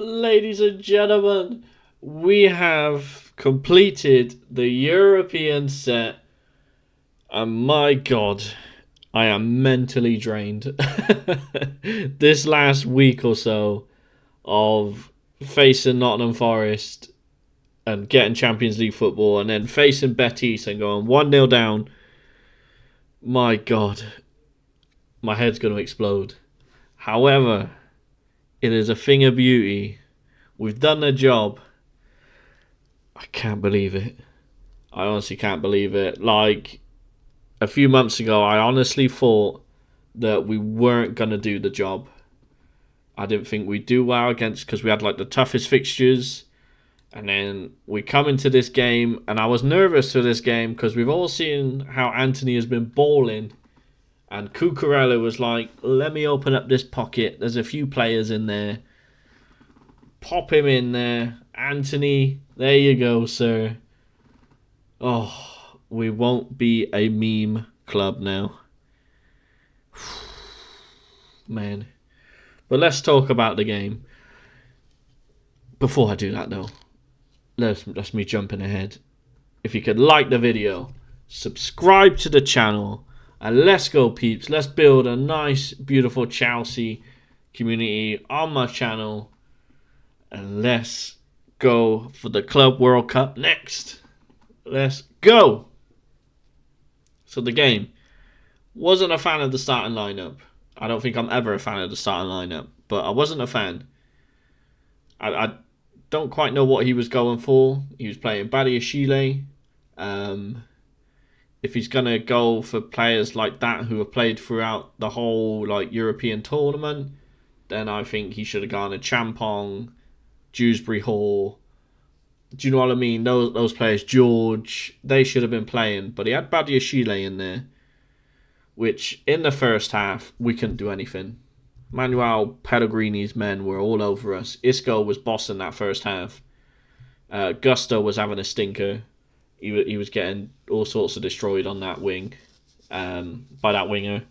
Ladies and gentlemen, we have completed the European set, and my God, I am mentally drained. This last week or so of facing Nottingham Forest and getting Champions League football, and then facing Betis and going 1-0 down, my God, my head's going to explode. However, it is a thing of beauty. We've done the job. I can't believe it. I honestly can't believe it. Like, a few months ago, I honestly thought that we weren't going to do the job. I didn't think we'd do well against, because we had like the toughest fixtures. And then we come into this game, and I was nervous for this game because we've all seen how Anthony has been balling. And Cucurella was like, let me open up this pocket. There's a few players in there. Pop him in there. Anthony, there you go, sir. Oh, we won't be a meme club now. Man. But let's talk about the game. Before I do that, though, that's me jumping ahead. If you could like the video, subscribe to the channel, and let's go, peeps. Let's build a nice, beautiful Chelsea community on my channel. And let's go for the Club World Cup next. Let's go. So the game. Wasn't a fan of the starting lineup. I don't think I'm ever a fan of the starting lineup. But I wasn't a fan. I don't quite know what he was going for. He was playing Badiashile. If he's going to go for players like that who have played throughout the whole like European tournament, then I think he should have gone to Champong, Dewsbury Hall. Do you know what I mean? Those players, George, they should have been playing. But he had Badiashile in there, which in the first half, we couldn't do anything. Manuel Pellegrini's men were all over us. Isco was bossing that first half. Gusto was having a stinker. He was getting all sorts of destroyed on that wing by that winger.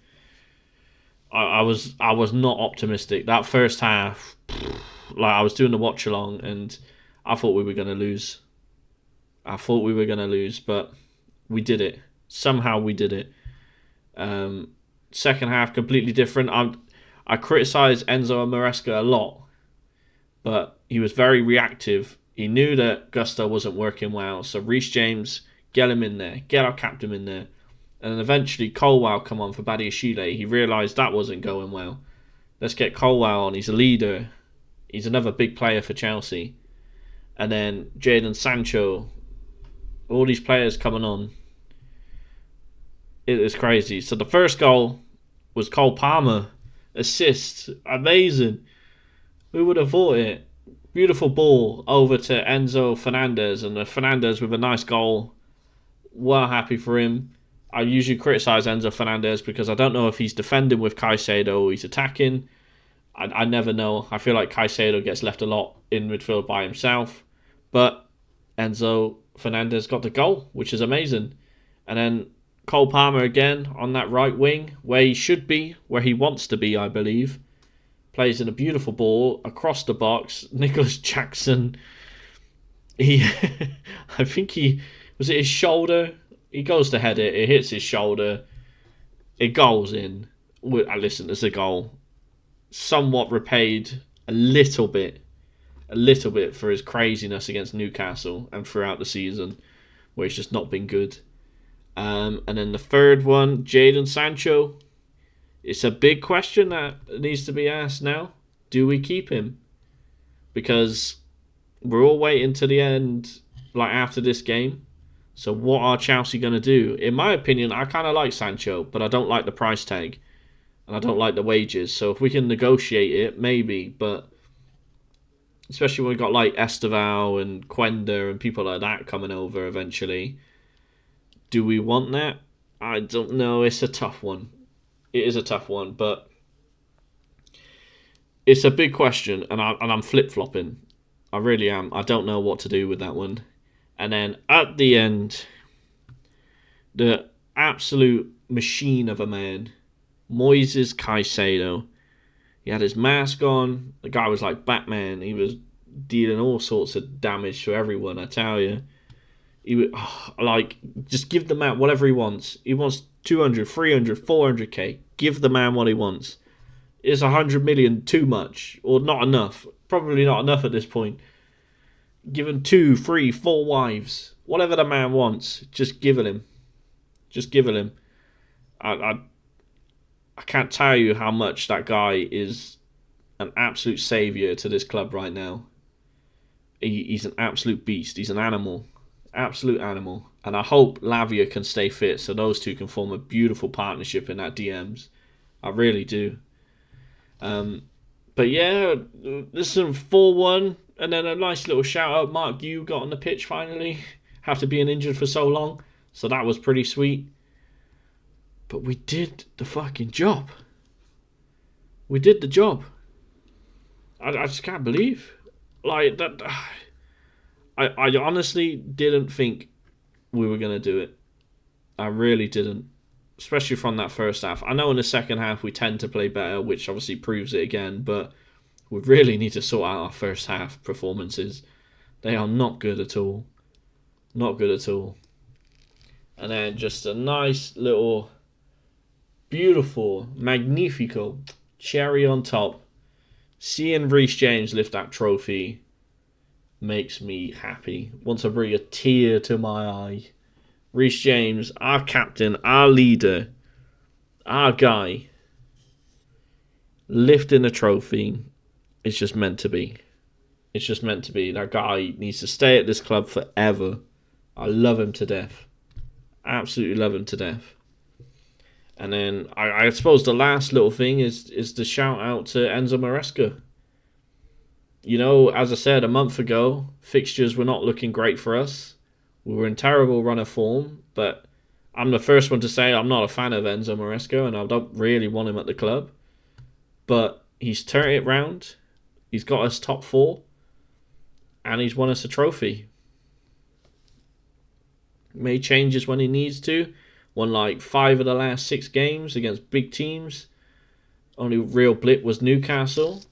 I was not optimistic. That first half, like I was doing the watch along and I thought we were going to lose. But we did it. Somehow we did it. Second half, completely different. I criticised Enzo Maresca a lot, but he was very reactive. He knew that Gusto wasn't working well, so Reece James, get him in there. Get our captain in there. And then eventually Colwell come on for Badiashile. He realised that wasn't going well. Let's get Colwell on. He's a leader. He's another big player for Chelsea. And then Jadon Sancho. All these players coming on. It is crazy. So the first goal was Cole Palmer. Assist. Amazing. Who would have thought it? Beautiful ball over to Enzo Fernandez. And Fernandez with a nice goal. Well happy for him. I usually criticise Enzo Fernandez because I don't know if he's defending with Caicedo or he's attacking. I never know. I feel like Caicedo gets left a lot in midfield by himself. But Enzo Fernandez got the goal, which is amazing. And then Cole Palmer again on that right wing, where he should be, where he wants to be, I believe. Plays in a beautiful ball across the box. Nicholas Jackson, I think was it his shoulder? He goes to head it. It hits his shoulder. It goes in. Listen, it's a goal. Somewhat repaid a little bit for his craziness against Newcastle and throughout the season, where he's just not been good. And then the third one, Jadon Sancho. It's a big question that needs to be asked now. Do we keep him? Because we're all waiting to the end, like after this game. So what are Chelsea going to do? In my opinion, I kind of like Sancho, but I don't like the price tag. And I don't like the wages. So if we can negotiate it, maybe. But especially when we've got like Esteval and Quenda and people like that coming over eventually. Do we want that? I don't know. It's a tough one. It is a tough one, but it's a big question, and I'm flip-flopping. I really am. I don't know what to do with that one. And then at the end, the absolute machine of a man, Moises Caicedo. He had his mask on. The guy was like Batman. He was dealing all sorts of damage to everyone, I tell you. He would, like, just give the man whatever he wants. He wants 200, 300, 400k. Give the man what he wants. Is 100 million too much? Or not enough? Probably not enough at this point. Give him 2, 3, 4 wives. Whatever the man wants, just give it him. Just give it him. I can't tell you how much that guy is an absolute saviour to this club right now. He's an absolute beast. He's an animal. Absolute animal. And I hope Lavia can stay fit so those two can form a beautiful partnership in that DMs. I really do. But yeah, listen, 4-1. And then a nice little shout out. Mark Yu got on the pitch finally. After being injured for so long. So that was pretty sweet. But we did the fucking job. We did the job. I just can't believe. Like, that. I honestly didn't think we were going to do it. I really didn't. Especially from that first half. I know in the second half we tend to play better, which obviously proves it again. But we really need to sort out our first half performances. They are not good at all. Not good at all. And then just a nice little, beautiful, magnifico cherry on top. Seeing Reece James lift that trophy makes me happy. Want to bring a tear to my eye. Reece James, our captain, our leader, our guy, lifting a trophy. It's just meant to be. It's just meant to be. That guy needs to stay at this club forever. I love him to death. Absolutely love him to death. And then I suppose the last little thing is the shout out to Enzo Maresca. You know, as I said a month ago, fixtures were not looking great for us. We were in terrible run of form, but I'm the first one to say I'm not a fan of Enzo Maresca and I don't really want him at the club. But he's turned it round. He's got us top 4 and he's won us a trophy. Made changes when he needs to. Won like 5 of the last 6 games against big teams. Only real blip was Newcastle.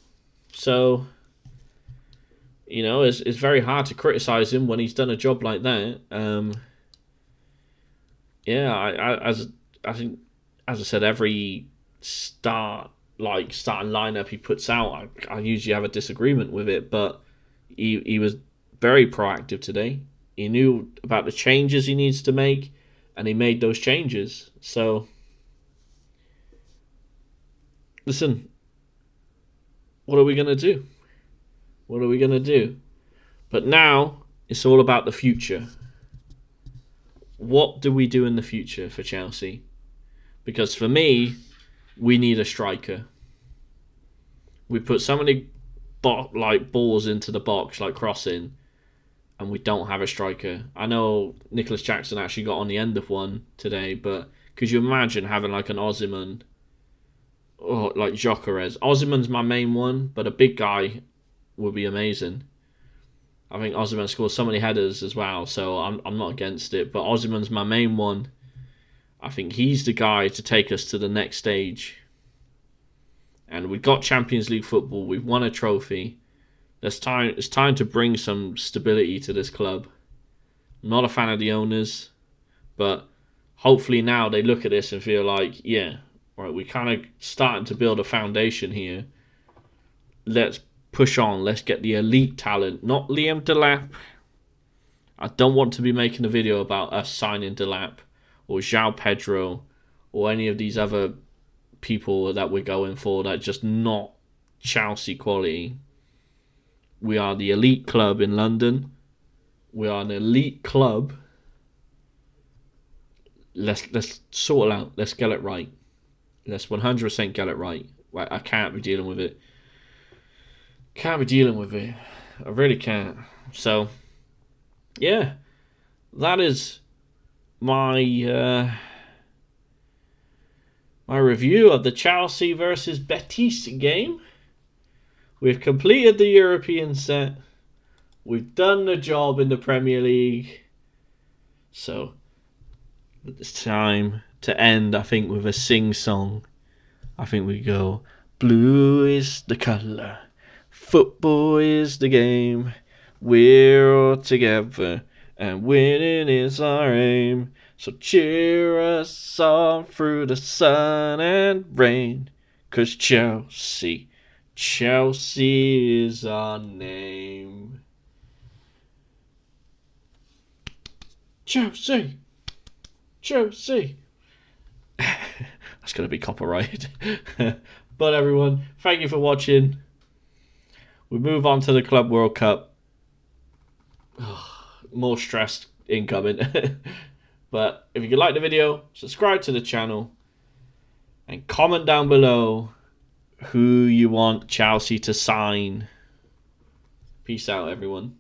So, you know, it's very hard to criticise him when he's done a job like that. I think, as I said, every starting lineup he puts out, I usually have a disagreement with it, but he was very proactive today. He knew about the changes he needs to make, and he made those changes. So, listen, what are we going to do? What are we going to do? But now, it's all about the future. What do we do in the future for Chelsea? Because for me, we need a striker. We put so many balls into the box, like crossing, and we don't have a striker. I know Nicholas Jackson actually got on the end of one today, but could you imagine having like an Osimhen or like Gyökeres? Osimhen's my main one, but a big guy would be amazing. I think Osimhen scores so many headers as well, so I'm not against it. But Osimhen's my main one. I think he's the guy to take us to the next stage. And we've got Champions League football. We've won a trophy. It's time to bring some stability to this club. I'm not a fan of the owners, but hopefully now they look at this and feel like, yeah, right, we're kind of starting to build a foundation here. Let's push on. Let's get the elite talent, not Liam Delap. I don't want to be making a video about us signing Delap or João Pedro or any of these other people that we're going for that are just not Chelsea quality. We are the elite club in London. We are an elite club. Let's sort it out. Let's get it right. Let's 100% get it right. I can't be dealing with it. Can't be dealing with it. I really can't. So, yeah, that is my my review of the Chelsea versus Betis game. We've completed the European set. We've done the job in the Premier League. So, it's time to end, I think, with a sing-song. I think we go, Blue is the colour, football is the game. We're all together, and winning is our aim. So cheer us on through the sun and rain. 'Cause Chelsea is our name. Chelsea. That's going to be copyrighted. But everyone, thank you for watching. We move on to the Club World Cup. More stress incoming. But if you like the video, subscribe to the channel. And comment down below who you want Chelsea to sign. Peace out, everyone.